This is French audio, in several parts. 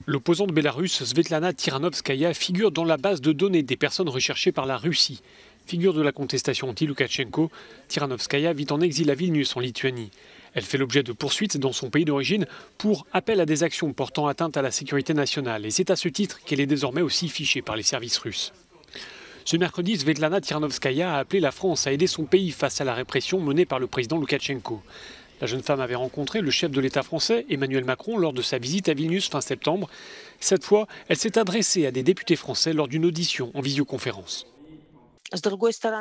L'opposante bélarusse Svetlana Tikhanovskaya figure dans la base de données des personnes recherchées par la Russie. Figure de la contestation anti-Loukachenko, Tikhanovskaya vit en exil à Vilnius en Lituanie. Elle fait l'objet de poursuites dans son pays d'origine pour appel à des actions portant atteinte à la sécurité nationale. Et c'est à ce titre qu'elle est désormais aussi fichée par les services russes. Ce mercredi, Svetlana Tikhanovskaya a appelé la France à aider son pays face à la répression menée par le président Loukachenko. La jeune femme avait rencontré le chef de l'État français, Emmanuel Macron, lors de sa visite à Vilnius fin septembre. Cette fois, elle s'est adressée à des députés français lors d'une audition en visioconférence.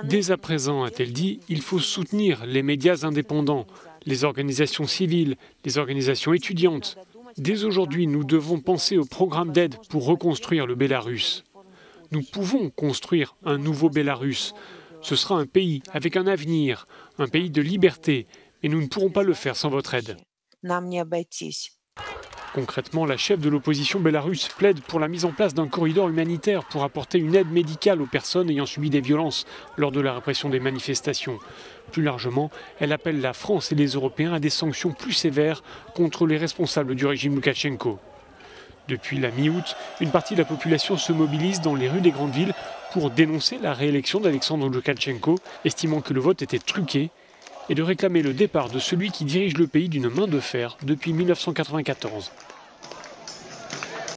Dès à présent, a-t-elle dit, il faut soutenir les médias indépendants, les organisations civiles, les organisations étudiantes. Dès aujourd'hui, nous devons penser au programme d'aide pour reconstruire le Bélarus. Nous pouvons construire un nouveau Bélarus. Ce sera un pays avec un avenir, un pays de liberté, et nous ne pourrons pas le faire sans votre aide. Concrètement, la chef de l'opposition bélarusse plaide pour la mise en place d'un corridor humanitaire pour apporter une aide médicale aux personnes ayant subi des violences lors de la répression des manifestations. Plus largement, elle appelle la France et les Européens à des sanctions plus sévères contre les responsables du régime Loukachenko. Depuis la mi-août, une partie de la population se mobilise dans les rues des grandes villes pour dénoncer la réélection d'Alexandre Loukachenko, estimant que le vote était truqué, et de réclamer le départ de celui qui dirige le pays d'une main de fer depuis 1994.